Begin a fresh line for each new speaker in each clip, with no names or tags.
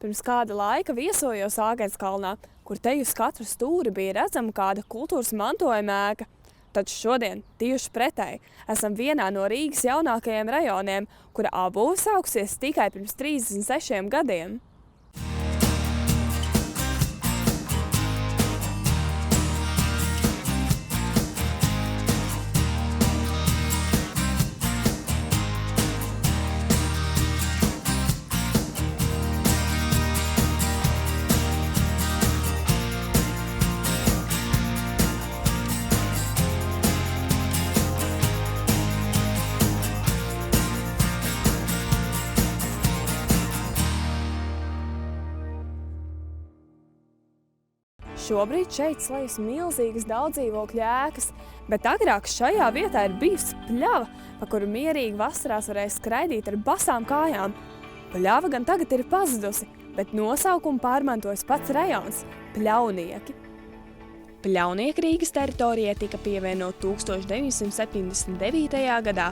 Pirms kāda laika viesojos Āgenskalnā, kur te uz katru stūri bija redzama kāda kultūras mantojuma ēka. Taču šodien, tieši pretēji, esam vienā no Rīgas jaunākajiem rajoniem, kura apbūve sākusies tikai pirms 36 gadiem. Šobrīd šeit slējas milzīgas daudzdzīvokļu ēkas, bet agrāk šajā vietā ir bijusi pļava, pa kuru mierīgi vasarās varēja skraidīt ar basām kājām. Pļava gan tagad ir pazudusi, bet nosaukumu pārmantojas pats rajons – Pļaunieki. Pļaunieki Rīgas teritorijai tika pievienot 1979. gadā,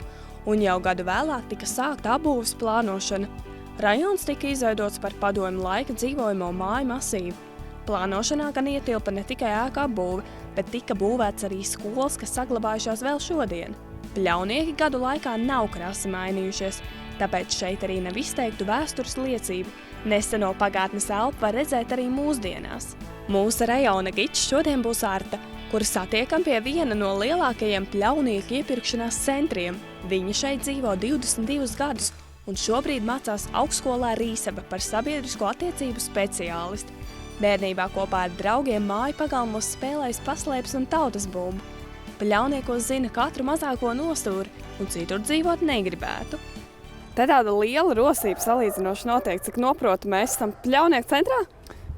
un jau gadu vēlāk tika sākta apbūves plānošana. Rajons tika izveidots par padomju laika dzīvojamo māju masīvu. Plānošanā gan ietilpa ne tikai ēku apbūve, bet tika būvēts arī skolas, kas saglabājušās vēl šodien. Pļaunieki gadu laikā nav krasi mainījušies, tāpēc šeit arī nav izteiktu vēstures liecību. Neseno pagātnes elpu var redzēt arī mūsdienās. Mūsu rajona gids šodien būs Arta, kuru satiekam pie viena no lielākajiem pļaunieku iepirkšanās centriem. Viņa šeit dzīvo 22 gadus un šobrīd mācās augstskolā Rīsaba par sabiedrisko attiecību speciālisti. Bērnībā kopā ar draugiem māju pagalmos spēlējis paslēpes un tautas bumbu. Pļauniekos zina katru mazāko nostūri un citur dzīvot negribētu. Te tāda liela rosība salīdzinoši notiek, cik noprotu mēs esam Pļaunieku centrā?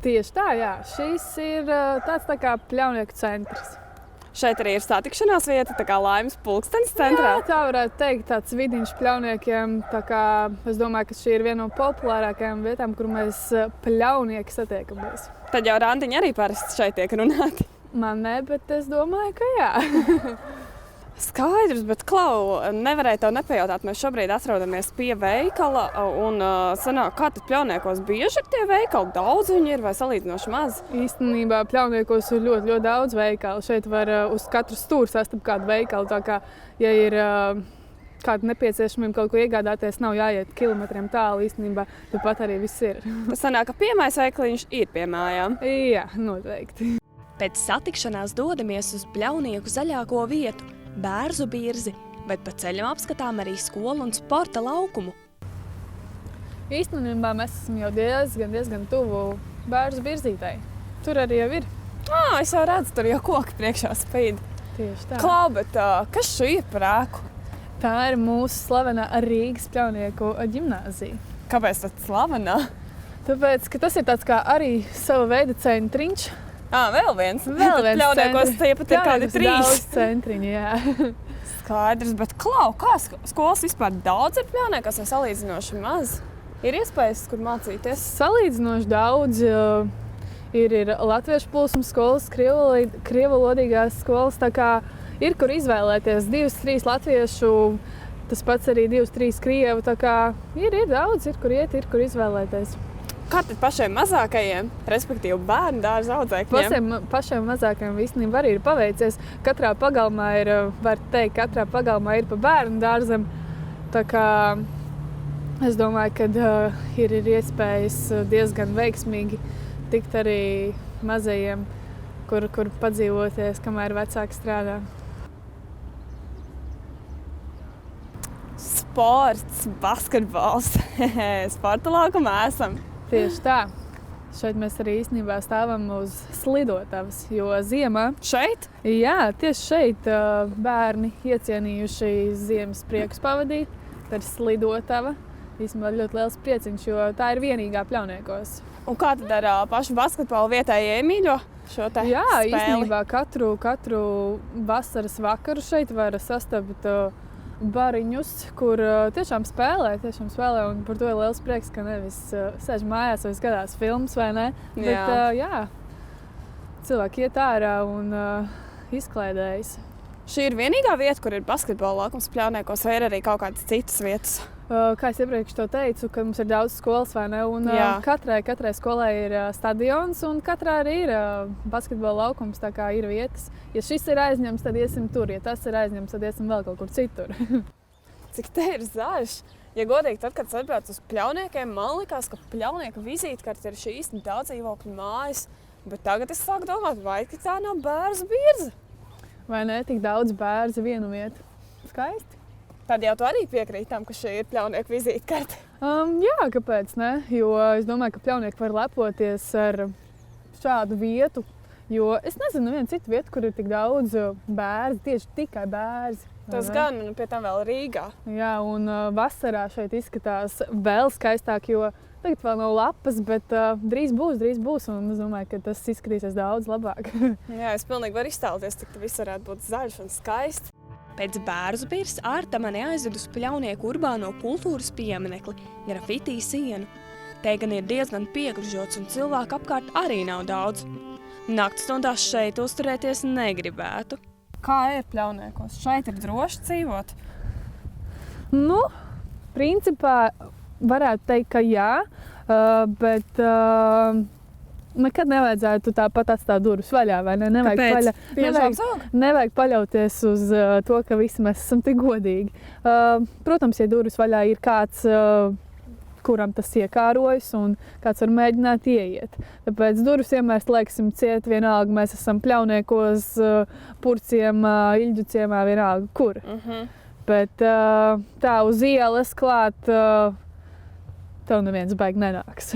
Tieši tā, jā. Šis ir tāds tā kā Pļaunieku centrs.
Šeit arī ir satikšanās vieta, tā kā Laimes pulkstenis centrā.
Jā, tā varētu teikt, tāds vidiņš Pļauniekiem. Tā kā es domāju, ka šī ir viena no populārākajām vietām, kur mēs pļaunieki satiekamies.
Tad jau randiņi arī parasti šeit tiek runāti.
Man ne, bet es domāju, ka jā.
Skaidrs, bet Klau, nevarēju tev nepajautāt, mēs šobrīd atrodamies pie veikala un sanāk, kā tad Pļauniekos bieži ir tie veikali? Daudz viņi ir vai salīdzinoši maz?
Īstenībā Pļauniekos ir ļoti daudz veikalu. Šeit var uz katru stūri sastapt kādu veikalu, tā kā, ja ir kāda nepieciešamība kaut ko iegādāties, nav jāiet kilometriem tālu īstenībā, tāpat arī viss ir.
Tas sanāk, ka piemājas veikaliņš ir pie mājām?
Jā, noteikti.
Pēc satikšanās dodamies uz Pļaunieku zaļāko vietu, Bērzu birzi, bet pa ceļam apskatām arī skolu un sporta laukumu.
Īstenībā mēs esam jau diezgan tuvu Bērzu birzītai. Tur arī jau ir.
Es jau redzu, tur jau koki priekšā spīd.
Tieši tā.
Klau, bet kas šī ir par ēku?
Tā ir mūsu slavenā Rīgas Pļaunieku ģimnāzija.
Kāpēc tad slavenā?
Tāpēc, ka tas ir tāds kā arī sava veida centriņš.
Vēl viens Pļauniekos tie pat ir kādi 3.
Daudz centriņi, jā.
Skaidrs, bet Klau, kā skolas vispār daudz ir Pļauniekos vai salīdzinoši maz? Ir iespējas, kur mācīties?
Salīdzinoši daudz. Ir latviešu plūsmas skolas, krievalodīgās skolas, tā kā ir, kur izvēlēties 2-3 latviešu, tas pats arī 2-3 krievu, tā kā ir daudz, ir, kur iet, ir, kur izvēlēties.
Kā tad pašiem mazākajiem, respektīvi bērnu dārza audzēkņiem?
Pašiem mazākajiem īstenībā arī ir paveicies. Katrā pagalmā ir, var teikt, katrā pagalmā ir pa bērnu dārzam. Tā kā es domāju, ka ir iespējas diezgan veiksmīgi tikt arī mazajiem, kur padzīvoties, kamēr vecāki strādā.
Sports, basketbols, sporta laukumā esam.
Tieši tā. Šeit mēs arī īstenībā stāvam uz slidotavas, jo ziemā...
Šeit?
Jā, tieši šeit bērni iecienījuši ziemas priekus pavadīt. Tā ir slidotava. Īstenībā ļoti liels prieciņš, jo tā ir vienīgā Pļauniekos.
Un kā tad ar pašu basketbolu vietējie mīļo šo te
Jā,
spēli?
Īstenībā katru vasaras vakaru šeit var sastapt bariņus, kur tiešām spēlē, un par to ir liels prieks, ka nevis sēž mājās vai skatās filmas, vai ne?
Jā.
Bet, cilvēki iet ārā un izklaidējas.
Šī ir vienīgā vieta, kur ir basketbola laukums Pļauniekos, vai ir arī kaut kādas citas vietas?
Kā es iepriekš to teicu, ka mums ir daudz skolas, vai ne? Un katrai skolai ir stadions, un katrā arī ir basketbola laukums, tā kā ir vietas. Ja šis ir aizņemts, tad iesim tur, ja tas ir aizņemts, tad iesim vēl kaut kur citur.
Cik te ir zaļš? Ja godīgi, tad, kad es atbraucu uz Pļauniekiem, man likās, ka Pļaunieku vizītkarte ir šīs daudz dzīvokļu mājas, bet tagad es sāku domāt, vai tā nav Bērzu Birze?
Vai ne, tik daudz bērzu vienu vietu. Skaisti.
Tad jau tu arī piekrīti tam, ka šī ir Pļaunieku vizītkarte.
Jā, kāpēc ne? Jo es domāju, ka Pļaunieki var lepoties ar šādu vietu. Jo es nezinu nevienu citu vietu, kur ir tik daudz bērzu, tieši tikai bērzi.
Tas gan, un pie tam vēl Rīgā.
Jā, un vasarā šeit izskatās vēl skaistāk, jo tagad vēl nav lapas, bet drīz būs, un es domāju, ka tas izskatīsies daudz labāk.
Jā, es pilnīgi varu iztēloties, cik viss varētu būt zaļš un skaists. Pēc Bērzu Birzes Ārta mani aizved uz Pļaunieku urbāno kultūras pieminekli – grafitī sienu. Te gan ir diezgan piegružots, un cilvēku apkārt arī nav daudz. Naktstundās šeit uzturēties negribētu. Kā ir Pļauniekos? Šeit ir droši dzīvot?
Nu, principā varētu teikt, ka jā, bet nekad nevajadzētu tāpat atstāt durvis vaļā, vai ne? Nevajag paļauties uz to, ka visi mēs esam tik godīgi. Protams, ja durvis vaļā ir kāds, kuram tas iekārojas un kāds var mēģināt ieiet. Tāpēc durvis vienmēr slēgsim ciet, vienalga mēs esam Pļauniekos, Purciemā, Iļģu ciemā, vienalga kur. Bet tā uz ielas klāt, tev neviens baigi nenāks.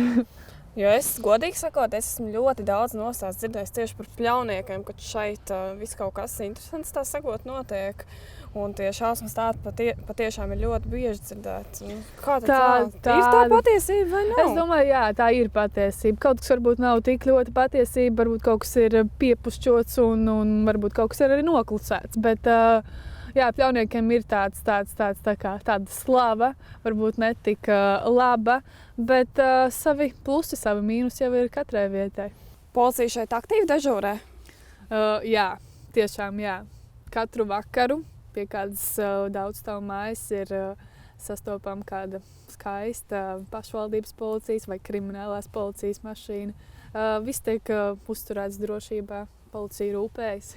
Jo es, godīgi sakot, es esmu ļoti daudz nostāsts dzirdējis tieši par Pļauniekiem, ka šeit viss kaut kas interesants tā sakot notiek. Un tie šausmu stāsti patiešām ir ļoti bieži dzirdēti. Kā tā ir tā patiesība vai nav?
Es domāju, jā, tā ir patiesība. Kaut kas varbūt nav tik ļoti patiesība, varbūt kaut kas ir piepušķots un varbūt kaut kas ir arī noklusēts. Bet jā, Pļauniekiem ir tāda slava, varbūt ne tik laba, bet savi plusi, savi mīnusi jau ir katrai vietai.
Policija šeit aktīvi dežūrē?
Jā, tiešām jā. Katru vakaru pie kādas daudzstāvu mājas ir sastopama kāda skaista pašvaldības policijas vai kriminālās policijas mašīna. Viss tiek uzturēts drošībā, policija rūpējas.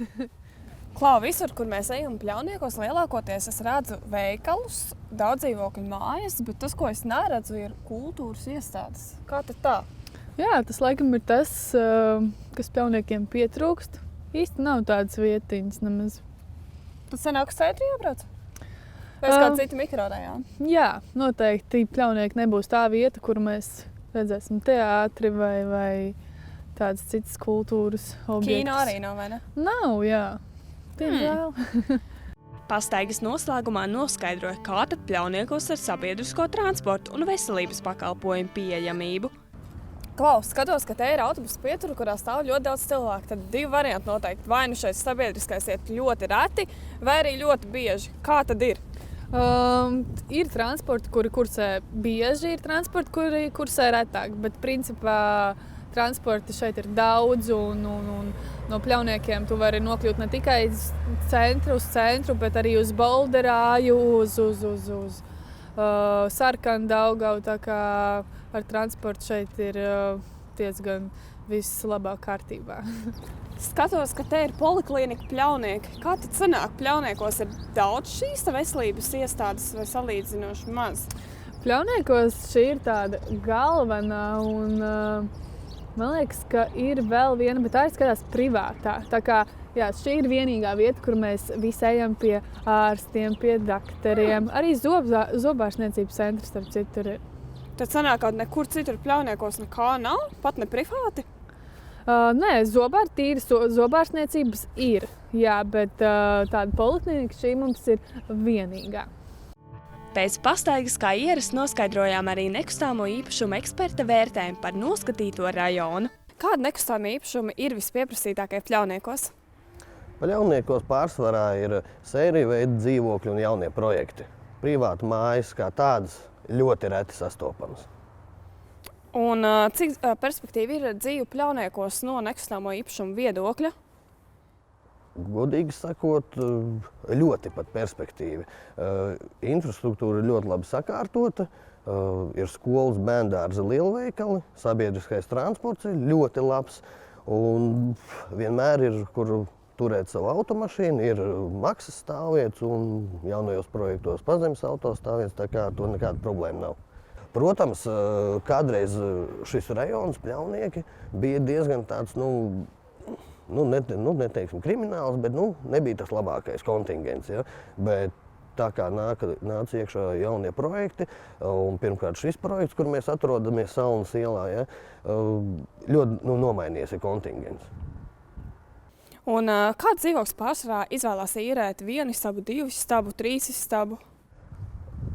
Klau, visur, kur mēs ejam Pļauniekos, lielākoties es redzu veikalus, daudz dzīvokļu mājas, bet tas, ko es neredzu, ir kultūras iestādes. Kā tad tā?
Jā, tas laikam ir tas, kas Pļauniekiem pietrūkst. Īsti nav tādas vietiņas nemaz.
Tad sanāk uz centru jābrauc? Vai uz kādu citu mikrorajonu?
Jā, noteikti Pļaunieki nebūs tā vieta, kur mēs redzēsim teātri vai tādas citas kultūras objektus.
Kino arī nav, vai ne?
Nav, jā. Diemžēl.
Pastaigas noslēgumā noskaidroja, kā tad Pļauniekos ar sabiedrisko transportu un veselības pakalpojumu pieejamību. Klaus, skatos, ka te ir autobusu pietura, kurā stāv ļoti daudz cilvēku. Tad divi varianti noteikti. Vai nu šeit sabiedriskais iet ļoti reti, vai arī ļoti bieži. Kā tad ir?
Ir transporti, kuri kursē bieži, ir transporti, kuri kursē retāk. Bet principā transporti šeit ir daudz un no Pļauniekiem tu vari nokļūt ne tikai uz centru, bet arī uz Bolderāju, uz Sarkanu Daugavu. Tā kā ar transportu šeit ir diezgan viss labāk kārtībā.
Skatos, ka te ir poliklinika Pļaunieki. Kā tad sanāk? Pļauniekos ir daudz šīs veselības iestādes vai salīdzinoši maz?
Pļauniekos šī ir tāda galvenā un man liekas, ka ir vēl viena, bet tā ir skatās privātā. Tā kā jā, šī ir vienīgā vieta, kur mēs visi ejam pie ārstiem, pie dakteriem. Arī zobārstniecības centrs starp citu ir.
Tad sanāk, ka nekur citur Pļauniekos nekā nav, pat ne privāti?
Nē, zobārstniecības ir, jā, bet tāda poliklinika šī mums ir vienīgā.
Pēc pastaigas kā ierasts noskaidrojām arī nekustāmo īpašumu eksperta vērtējumu par noskatīto rajonu. Kādi nekustāmi īpašumi ir vispieprasītākie Pļauniekos?
Pļauniekos pārsvarā ir sēriju veida dzīvokļi un jaunie projekti. Privāti mājas kā tādas ļoti reti sastopamas.
Un cik perspektīva ir dzīve Pļauniekos no nekustāmo īpašumu viedokļa?
godīgi sakot, ļoti pat perspektīvi. Infrastruktūra ir ļoti labi sakārtota, ir skolas, bērndārza, lielveikali, sabiedriskais transports ir ļoti labs un vienmēr ir, kur turēt savu automašīnu, ir maksas stāvvietas un jaunajos projektos pazemes autostāvvietas, tā kā to nekāda problēma nav. Protams, kādreiz šis rajons, Pļaunieki, bija diezgan tāds, neteiksim krimināls, bet nebija tas labākais kontingents. Ja? Bet tā kā nāca iekšā jaunie projekti, un pirmkārt šis projekts, kur mēs atrodamies Saunas ielā, ja? Ļoti nomainījies ir kontingents.
Un kāds dzīvoklis pārsvarā izvēlās īrēt 1 istabu, 2 istabu, 3 istabu?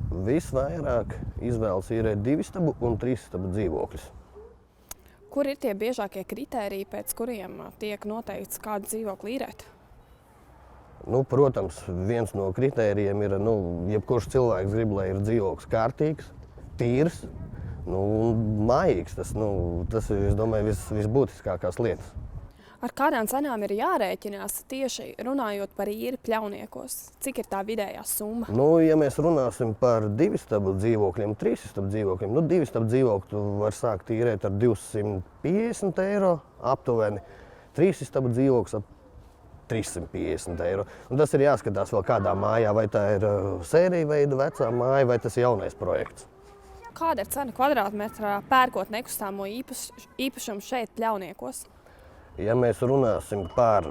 Visvairāk izvēlas īrēt 2 istabu un 3 istabu dzīvokļus.
Kur ir tie biežākie kritēriji, pēc kuriem tiek noteikts, kādu dzīvokli īrēt?
Protams, viens no kritērijiem ir, jebkurš cilvēks grib, lai ir dzīvoklis kārtīgs, tīrs, mājīgs. Tas ir, es domāju, visbūtiskākās lietas.
Ar kādām cenām ir jārēķinās tieši runājot par īri Pļauniekos? Cik ir tā vidējā summa?
Ja mēs runāsim par 2 istabu dzīvokļiem, 3 istabu dzīvokļiem, 2 istabu dzīvokļu var sākt īrēt ar 250 eiro aptuveni, 3 istabu dzīvoklis ap 350 eiro. Un tas ir jāskatās vēl kādā mājā, vai tā ir sērija veida vecā māja, vai tas ir jaunais projekts.
Kāda ir cena kvadrātmetrā pērkot nekustamo īpašumu šeit Pļauniekos?
Ja mēs runāsim par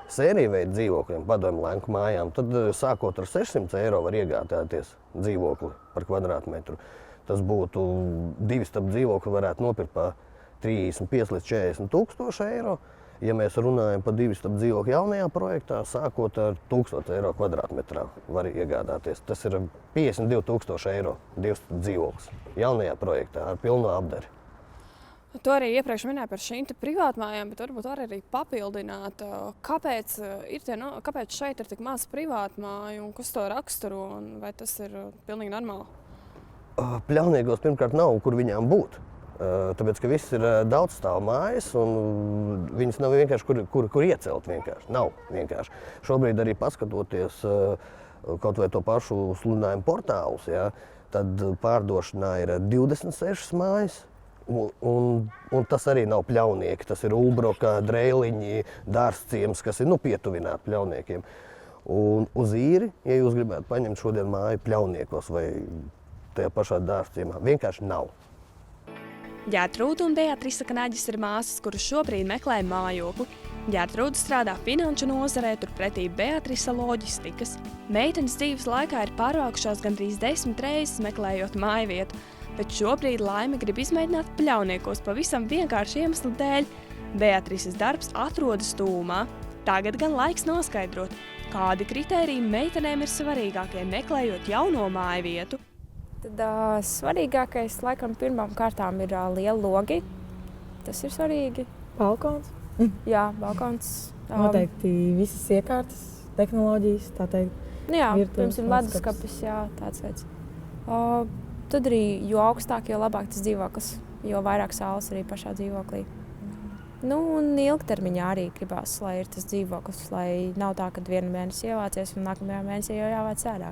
sēriju veidu dzīvokļiem, padomju laiku mājām, tad sākot ar 600 eiro var iegādāties dzīvokli par kvadrātmetru. Tas būtu 2 istabu dzīvokli varētu nopirkt par 35 līdz 40 tūkstoši eiro. Ja mēs runājam par 2 istabu dzīvokli jaunajā projektā, sākot ar 1000 eiro kvadrātmetrā var iegādāties. Tas ir 52 tūkstoši eiro 2 istabu dzīvoklis jaunajā projektā ar pilnu apdari.
To arī iepriekš minēju par šīm privātmājām, bet varbūt var arī papildināt, kāpēc šeit ir tik maz privātmāju un kas to raksturo, un vai tas ir pilnīgi normāli?
Pļauniekos pirmkārt nav, kur viņām būt. Tāpēc, ka viss ir daudzstāvu mājas, un viņas nav vienkārši, kur iecelt vienkārši. Nav vienkārši. Šobrīd arī paskatoties kaut vai to pašu sludinājumu portālus, ja, tad pārdošanā ir 26 mājas. Un tas arī nav Pļaunieki, tas ir Ulbroka, Dreiliņi, Dārzciems, kas ir pietuvināti Pļauniekiem. Un uz īri, ja jūs gribētu paņemt šodien māju Pļauniekos vai tajā pašā Dārzciemā, vienkārši nav.
Ģertrūda un Beatrisa Knaģis ir māsas, kuras šobrīd meklē mājokli. Ģertrūda strādā finanšu nozarē, turpretī Beatrisa loģistikas. Meitenes dzīves laikā ir pārvākušās gandrīz 10 reizes meklējot mājvietu. Bet šobrīd Laime grib izmēģināt Pļauniekos pavisam vienkārši iemeslu dēļ. Beatrises darbs atrodas tūmā. Tagad gan laiks noskaidrot, kādi kritēriji meitenēm ir svarīgākie meklējot jauno māju vietu.
Tad svarīgākais laikam pirmām kārtām ir liela logi. Tas ir svarīgi.
Balkons?
Jā, balkons.
Noteikti visas iekārtas, tehnoloģijas, tā teikt.
Jā, pirms ir leduskapis, jā, tāds veids. Tad arī, jo augstāk, jo labāk tas dzīvoklis, jo vairāk saules arī pašā dzīvoklī. Un ilgtermiņā arī gribās, lai ir tas dzīvoklis, lai nav tā, ka vienu mēnesi ievācies un nākamajā mēnesī jau jāvāc ārā.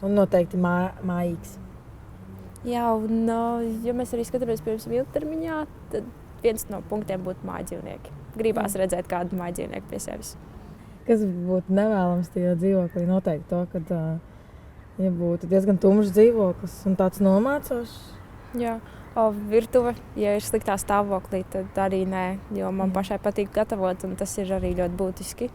Un noteikti mājīgs.
Jā, un ja mēs arī skatāmies pirms ilgtermiņā, tad viens no punktiem būtu mājdzīvnieki. Gribās redzēt kādu mājdzīvnieku pie sevis.
Kas būtu nevēlams tajā dzīvoklī? Noteikti to, kad ja būtu diezgan tumšs dzīvoklis un tāds nomācošs.
Jā, virtuve, ja ir sliktā stāvoklī, tad arī nē, jo man pašai patīk gatavot, un tas ir arī ļoti būtiski.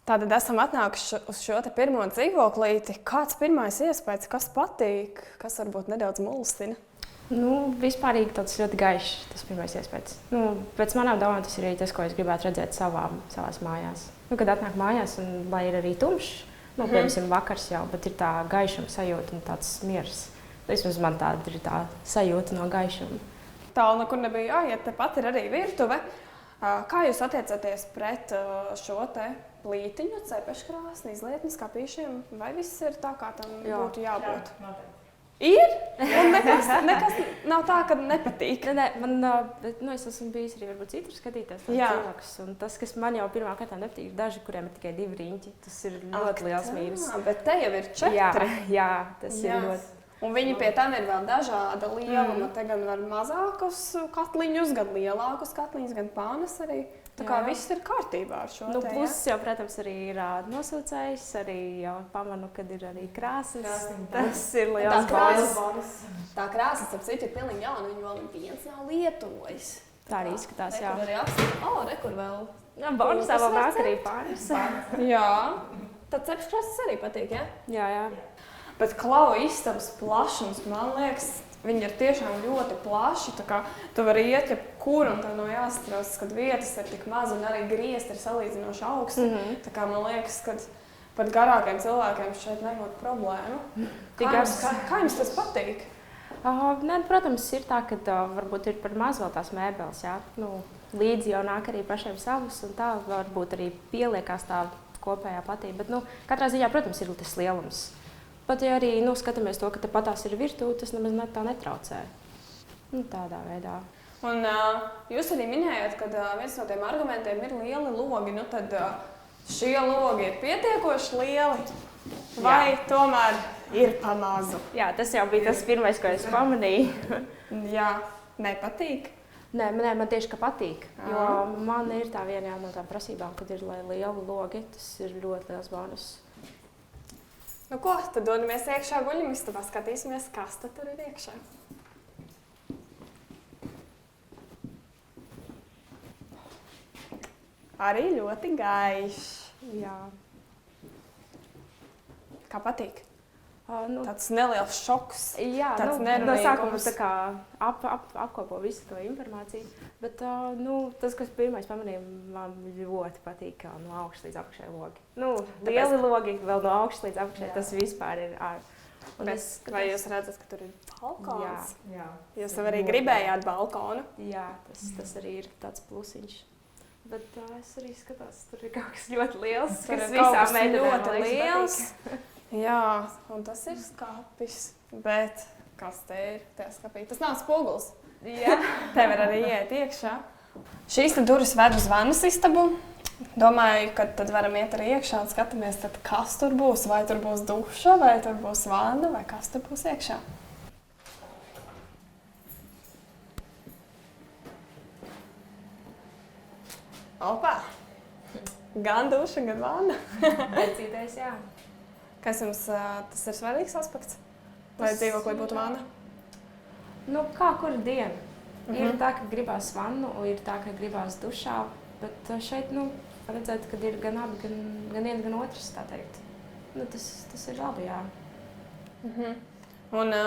Tātad esam atnākuši uz šo te pirmo dzīvoklīti. Kāds pirmais iespējas, kas patīk, kas varbūt nedaudz mulsina?
Vispārīgi tāds ļoti gaišs, tas pirmais iespējas. Pēc manām domām tas ir arī tas, ko es gribētu redzēt savās mājās. Kad atnāk mājās, un lai ir arī tumšs, piemēram, vakars jau, bet ir tā gaišuma sajūta un tāds miers. Vismaz man tāda ir tā sajūta no gaišuma.
Tālu nekur nebija jāiet, tepat ir arī virtuve. Kā jūs attiecaties pret šo te plītiņu, cepeškrāsni, izlietni, skapīšiem? Vai viss ir tā, kā tam būtu jābūt? Ir? Un nekas nav tā, ka nepatīk.
Es esmu bijis arī varbūt citur skatīties tās cilvēkus. Un tas, kas man jau pirmā kārtā nepatīk, ir daži, kuriem ir tikai 2 riņķi. Tas ir ļoti liels mīnus.
Bet te jau ir 4.
Jā, tas ir ļoti.
Un viņi pie tam ir vēl dažāda lieluma. Te gan var mazākus katliņus, gan lielākus katliņus, gan pānas arī. Tā kā viss ir kārtībā ar šo te,
Pluss jau, protams, arī ir nosaucējs, arī jau pamanu, kad ir arī krāsas. Tas ir liels bonus.
Tā krāsas, ap citu, ir pilnīgi jauna. Viņa vēl viens nav lietojis.
Tā arī izskatās, jā.
Tur arī apstākļi. Rekur vēl.
Bonusā vēl nāk arī pāris.
Jā. Tad cepšu krāsas arī patīk, ja?
Jā.
Bet klau istabas plašums, man liekas, viņi ir tiešām ļoti plaši. Tā kā tu vari iet jebkur un tev nav jāsatrauc, kad vietas ir tik maz un arī griezti ir salīdzinoši augsti. Tā kā man liekas, ka pat garākiem cilvēkiem šeit nebūtu problēmu. Kā jums tas patīk?
Protams, ir tā, ka varbūt ir par maz vēl tās mēbeles, jā. Līdzi jau nāk arī pašiem savus un tā varbūt arī pieliekās tā kopējā patība. Bet katrā ziņā, protams, ir tas lielums. Pat ja arī skatāmies to, ka tepatās ir virtuve, tas nemaz tā netraucē. Tādā veidā.
Un jūs arī minējāt, ka viens no tiem argumentiem ir lieli logi. Tad šie logi ir pietiekoši lieli vai tomēr ir pa mazu?
Jā, tas jau bija tas pirmais, ko es pamanīju.
Jā, nepatīk?
Nē, man tieši ka patīk. Jo man ir tā viena no tām prasībām, kad ir lieli logi. Tas ir ļoti liels bonus.
Tad dodamies iekšā guļamistabā, skatīsimies, kas tur ir iekšā. Arī ļoti gaišs.
Jā.
Kā patīk? Tāds neliels šoks.
Jā, no sākuma tā kā apkopo visu to informāciju. Bet tas, kas pirmais pamanīja, man ļoti patīk, kā no augšas līdz apakšai logi. Lieli logi vēl no augšas līdz apakšai, tas vispār ir
Vai jūs redzat, ka tur ir balkons?
Jā.
Jūs arī gribējāt balkonu?
Jā, tas arī ir tāds plusiņš. Bet es arī skatos, tur ir kaut kas ļoti liels, kas visām meitenēm
ļoti liels. Jā, un tas ir skapis. Bet kas te ir tajā skapī? Tas nav spogulis.
Jā.
Te var arī iet iekšā. Šīs durvis ved uz vannas istabu. Domāju, ka tad varam iet arī iekšā un skatāmies, tad kas tur būs. Vai tur būs duša, vai tur būs vanna, vai kas tur būs iekšā. Opā! Gan duša, gan vanna.
Pēcīties, jā.
Kas jums tas ir svarīgs aspekts? Lai dzīvoklī būtu vanna?
Kā kura diena. Ir tā, ka gribās vannu, ir tā, ka gribās dušā. Bet šeit, redzēt, ka ir gan abi, gan viens, gan otrs, tā teikt. Tas ir labi, jā.
Un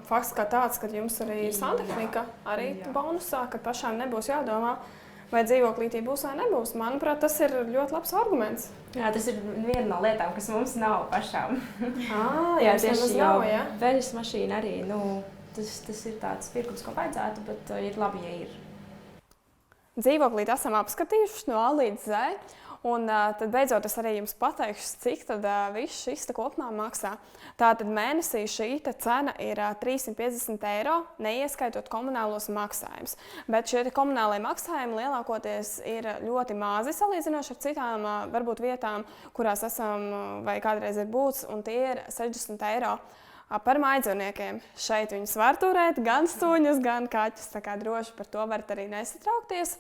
fakts kā tāds, ka jums arī ir santehnika, arī bonusā, ka pašām nebūs jādomā, vai dzīvoklītī būs vai nebūs. Manuprāt, tas ir ļoti labs arguments.
Jā, tas ir viena no lietām, kas mums nav pašām.
Jā, tieši jau
veļas mašīna arī, tas ir tāds pirkums, ko vajadzētu, bet ir labi, ja ir.
Dzīvoklīti esam apskatījuši no A līdz Z, un tad beidzot es arī jums pateikšu, cik tad viss šis kopumā maksā. Tātad mēnesī šī cena ir 350 €, neieskaitot komunālos maksājumus. Bet šie komunālie maksājumi lielākoties ir ļoti mazi salīdzinoši ar citām varbūt vietām, kurās esam vai kādreiz ir būts, un tie ir 60 € par mājdzīvniekiem. Šeit viņus var turēt gan suņus, gan kaķus, tā kā droši par to varat arī nesatraukties.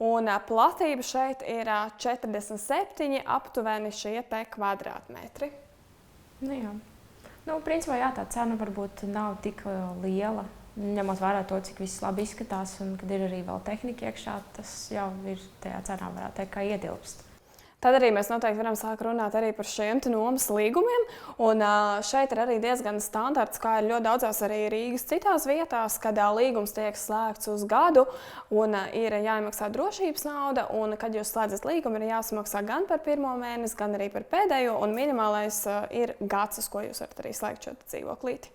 Un platība šeit ir 47 aptuveni šie te kvadrātmetri.
Jā. Principā jā, tā cena varbūt nav tik liela, ņemot vērā to, cik viss labi izskatās, un kad ir arī vēl tehnika iekšā, tas jau ir tajā cenā, varētu teikt, kā ietilpst.
Tad arī mēs noteikti varam sākt runāt arī par šiem nomas līgumiem. Un šeit ir arī diezgan standarts, kā ir ļoti daudzās arī Rīgas citās vietās, kad līgums tiek slēgts uz gadu un ir jāiemaksā drošības nauda. Un, kad jūs slēdzat līgumu, ir jāsamaksā gan par pirmo mēnesi, gan arī par pēdējo. Un minimālais ir gads, uz ko jūs varat arī slēgt šo dzīvoklīti.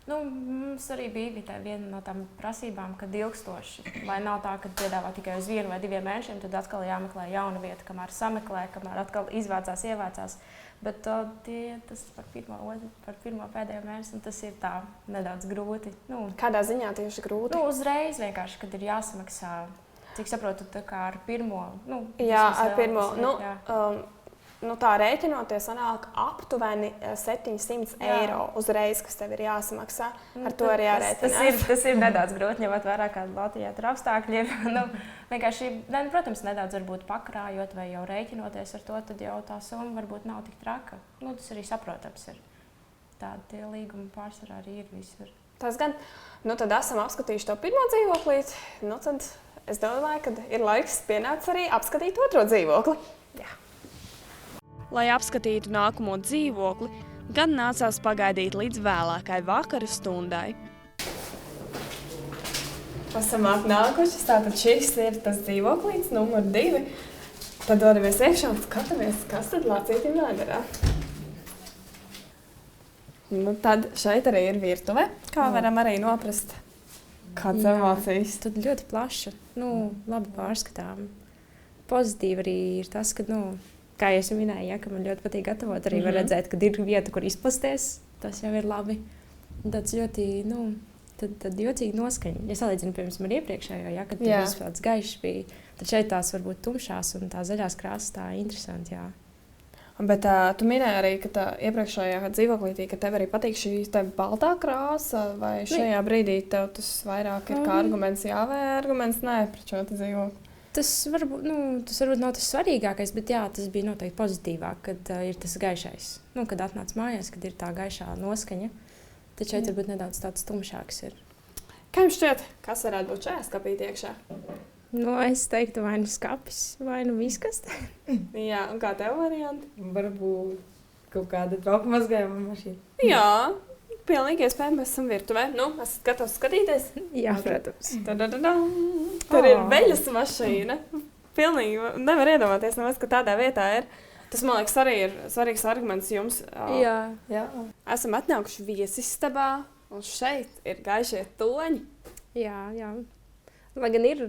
Nu, mums arī bija viena no tām prasībām, kad ilgstoši. Vai nav tā, ka piedāvā tikai uz 1 vai 2 mēnešiem, tad atkal jāmeklē jauna vieta, kamēr sameklē, kamēr atkal ievācās. Bet tas par pirmo pēdējo mēnesi, tas ir tā nedaudz grūti. Nu,
Kādā ziņā tieši grūti?
Nu, uzreiz vienkārši, kad ir jāsamaksā. Cik saprotu, tā kā ar pirmo. Nu,
Jā, ar pirmo.
Jā.
Tā rēķinoties, sanāk aptuveni 700 eiro uzreiz, kas tev ir jāsamaksā. Ar to arī jārēķinās.
Tas ir nedaudz grūti, ņemot vērā, kāda Latvijā tur apstākļi ir. Vienkārši, protams, nedaudz varbūt pakrājot vai jau rēķinoties ar to, tad jau tā summa varbūt nav tik traka. Tas arī saprotams ir. Tādi līgumi pārsvarā arī ir visur.
Tas gan. Tad esam apskatījuši to pirmo dzīvoklīti. Tad es domāju, ka ir laiks pienācis arī apskatīt otro dzīvokli.
Jā.
Lai apskatītu nākamo dzīvokli, gan nācās pagaidīt līdz vēlākai vakara stundai. Esam atnākuši, tātad šis ir tas dzīvoklīts, numur 2. Tad dodamies iekšā un skatāmies, kas tad Lācītim vēderā. Tad šeit arī ir virtuve, kā varam arī noprast. Kāds emocijas?
Tad ļoti plaša, labi pārskatām. Pozitīvi arī ir tas, ka, kā jau minēju, ka man ļoti patīk gatavot, arī var redzēt, ka ir vieta, kur izplasties. Tas jau ir labi. Tāds ļoti, tad jocīgi noskaņa. Ja salīdzinu, piemēram, ar iepriekšējo, kad tur viss tāds gaišs bija, tad šeit tās varbūt tumšās un tā zaļās krāsas tā interesanti, jā.
Bet tu minēji arī, ka tā iepriekšējā dzīvoklītī, ka tev arī patīk šī baltā krāsa, vai šajā brīdī tev tas vairāk ir kā arguments jā vai arguments nē pret šo dzīvokli?
Tas varbūt nav tas svarīgākais, bet jā, tas bija noteikti pozitīvāk, kad ir tas gaišais. Kad atnāc mājās, kad ir tā gaišā noskaņa, tad šeit varbūt nedaudz tāds tumšāks ir.
Kā jums šķiet, kas varētu būt šajā skapītī iekšā?
Es teiktu, vai nu skapis, vai nu viskaste.
Jā, un kā tev varianti?
Varbūt kaut kāda trauku mazgājuma mašīna.
Jā, pilnīgi iespējams, mēs esam virtuvē. Esat gatavs skatīties?
Jā, protams.
Tur ir veļas mašīna. Pilnīgi nevar iedomāties, ka tādā vietā ir. Tas, man liekas, arī ir svarīgs arguments jums.
Jā.
Esam atnākuši viesistabā, un šeit ir gaišie toņi.
Jā. Lai gan ir,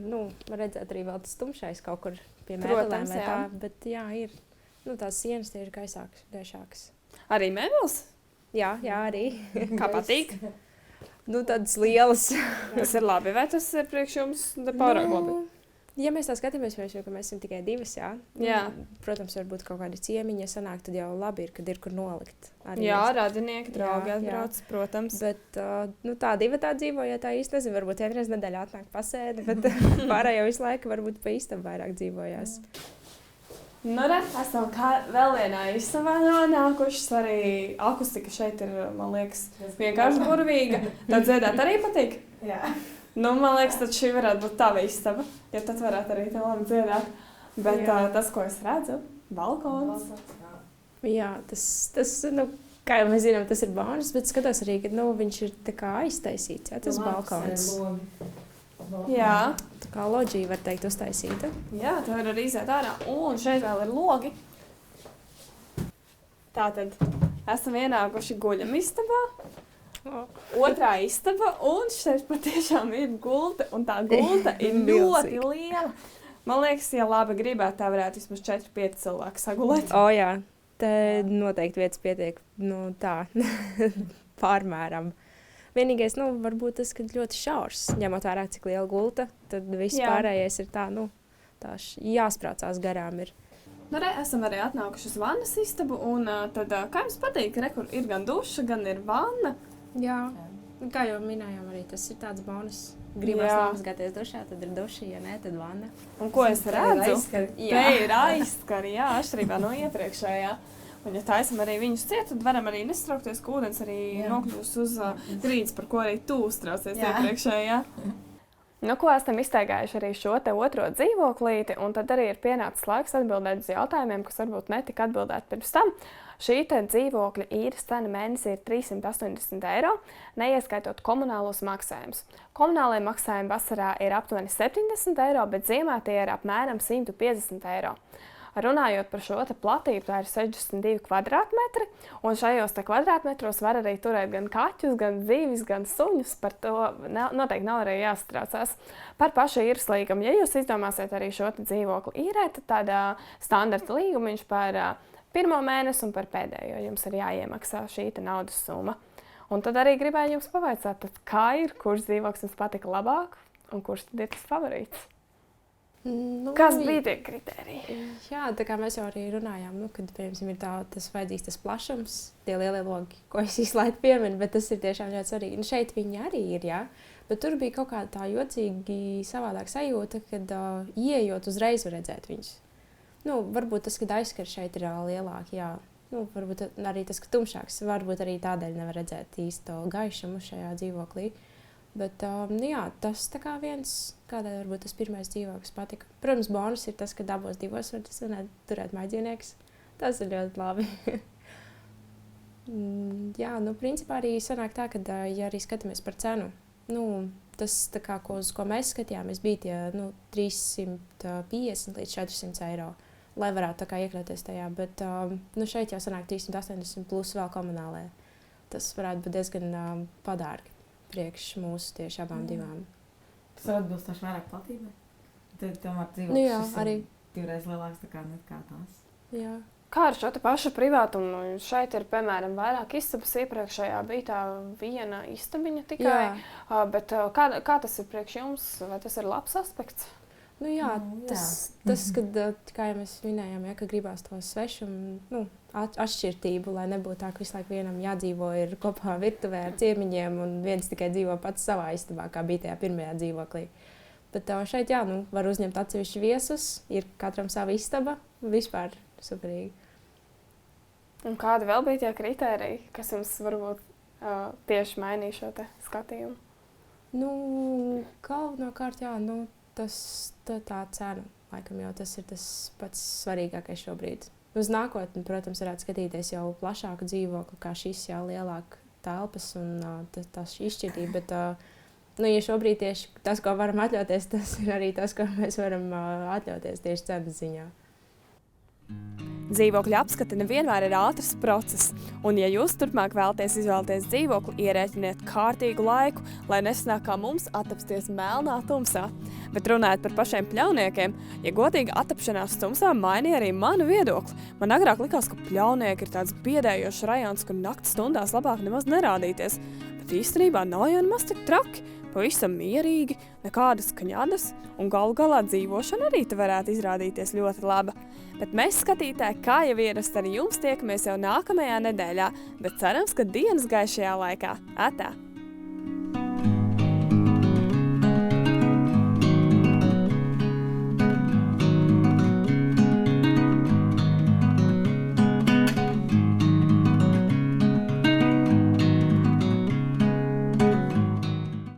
var redzēt arī vēl tas tumšais kaut kur pie mēbelēm vai tā, bet jā, ir. Tās sienas tie ir gaišākas.
Arī mēbeles?
Jā, arī.
Kā patīk?
Tādas lielas.
Tas ir labi, vai tas ir priekš jums pārāk labi?
Ja mēs tā skatāmies, ka mēs esam tikai 2,
jā.
Protams, varbūt kaut kādi ciemiņi, ja sanāk, tad jau labi ir, kad ir kur nolikt.
Jā, radinieki, draugi atbrauc, protams.
Bet tā 2 tā dzīvo, ja tā īsti nezinu, varbūt vienreiz nedēļā atnāk pasēdi, bet pārējo visu laiku varbūt pa istabu vairāk dzīvojās.
Esam vēl vienā istabā nonākušas, arī akustika šeit ir, man liekas, vienkārši burvīga. Tad dziedāt arī patīk?
Jā.
Man liekas, tad šī varētu būt tava istaba, ja tad varētu arī te labi dziedāt. Bet tas, ko es redzu, balkons.
Jā, tas kā jau mēs zinām, tas ir bonus, bet skatos arī, ka viņš ir tā kā aiztaisīts, tas balkons.
Jā.
Tā kā loģija, var teikt, uztaisīta.
Jā, tā var arī iziet ārā. Un šeit vēl ir logi. Tātad esam ienākuši guļamistabā. Otrā istaba, un šeit patiešām ir gulta, un tā gulta ir ļoti liela. Man liekas, ja labi gribētu, tā varētu vismaz 4-5 cilvēki sagulēt.
Jā, te noteikti vietas pietiek, tā, pārmēram. Vienīgais, varbūt tas, ka ļoti šaurs, ņemot vērā, cik liela gulta, tad viss pārējais ir tā, jāsprācās garām ir.
Esam arī atnākuši uz vannas istabu, un tad, kā jums patīk, kur ir gan duša, gan ir vanna?
Jā, kā jau minējām, arī tas ir tāds bonus. Gribas nomazgāties dušā, tad ir duša, ja ne, tad vanna.
Un ko es redzu? Te ir aizskari, atšķirībā no iepriekšējā. Un ja taisam arī viņus ciet, tad varam arī nestraukties, ka ūdens arī nokļūs uz grīdas, par ko arī tu uztraucies iepriekšējā. Ko esam iztaigājuši arī šo te otro dzīvoklīti, un tad arī ir pienācis laiks atbildēt uz jautājumiem, kas varbūt netika atbildēt pirms tam. Šī te dzīvokļa īres cena mēnesī ir 380 eiro, neieskaitot komunālos maksājumus. Komunālie maksājumi vasarā ir aptuveni 70 eiro, bet ziemā tie ir apmēram 150 eiro. runājot par šo platību, tā ir 62 kvadrātmetri, un šajos kvadrātmetros var arī turēt gan kaķus, gan zīvis, gan suņus. Par to noteikti nav arī jāsatraucās. Par pašu īres līgumu. Ja jūs izdomāsiet arī šo dzīvokli īrēt, tad tādā standarta līgumiņš par pirmo mēnesi un par pēdējo jums ir jāiemaksā šī naudas summa. Un tad arī gribēju jums pavaicāt, tad kā ir, kurš dzīvoklis jums patika labāk un kurš tad ir tas favorīts? Kas bija tie kriteriji?
Jā, tā kā mēs jau arī runājām, kad, piemēram, ir tas vajadzīgs tas plašums, tie lielie logi, ko es visu laiku pieminu, bet tas ir tiešām ļoti svarīgi. Un šeit viņi arī ir, jā, bet tur bija kaut kāda tā jocīgi savādāk sajūta, kad ieejot uzreiz var redzēt viņus. Varbūt tas, kad aizskar šeit ir lielāki, jā. Varbūt arī tas, ka tumšāks, varbūt arī tādēļ nevar redzēt īsto gaišumu šajā dzīvoklī. Bet, jā, tas tā kā viens, kādēļ varbūt tas pirmais dzīvoklis patika. Protams, bonus ir tas, ka abos divos var turēt mājdzīvnieks. Tas ir ļoti labi. Jā, principā arī sanāk tā, ka, ja arī skatāmies par cenu, tas, tā kā, uz ko mēs skatījāmies, bija tie 350 līdz 400 eiro. Lai varētu tā kā iekļauties tajā, bet šeit jau sanāk 380 plus vēl komunālē. Tas varētu būt diezgan padārgi priekš mūsu tieši abām divām.
Tas var atbilstoši vairāk platībai? Tad tomēr
dzīvoklis
arī divreiz lielāks nekā tās.
Jā.
Kā ar šo pašu privātumu? Šeit ir, piemēram, vairāk istabas. Iepriekšējā bija tā viena istabiņa tikai. Bet kā tas ir priekš jums? Vai tas ir labs aspekts?
Tas, kad, kā jau mēs minējām, ka gribās to svešumu, atšķirtību, lai nebūtu tā, ka visu laiku vienam jādzīvo ir kopā virtuvē ar ciemiņiem un viens tikai dzīvo pats savā istabā, kā bija tajā pirmajā dzīvoklī. Bet šeit, var uzņemt atsevišķi viesus, ir katram sava istaba, vispār superīgi.
Un kādi vēl bija tie kritēriji, kas jums varbūt tieši mainīja šo te skatījumu?
Galvenokārt, tā cena, laikam jau tas ir tas pats svarīgākais šobrīd. Uz nākotni, protams, varētu skatīties jau plašāku dzīvokli, kā šis jau lielāk telpas un tās izšķirtība, bet, ja šobrīd tieši tas, ko varam atļauties, tas ir arī tas, ko mēs varam atļauties tieši cenas ziņā.
Dzīvokļa apskate nevienmēr ir ātrs process, un ja jūs turpmāk izvēlaties dzīvokli, ierēķiniet kārtīgu laiku, lai nesanāk kā mums atapsties melnā tumsā. Bet runājot par pašiem pļauniekiem, ja godīgi atapšanās tumsā mainīja arī manu viedokli. Man agrāk likās, ka pļaunieki ir tāds biedējošs rajons, kur nakts stundās labāk nemaz nerādīties. Bet īstenībā nav jau nemaz tik traki. Pavisam mierīgi, nekādas kaņadas, un galu galā dzīvošana arī te varētu izrādīties ļoti laba. Bet mēs, skatītāji, kā jau ierasti, arī jums tiekamies jau nākamajā nedēļā, bet cerams, ka dienas gaišajā laikā. Atā!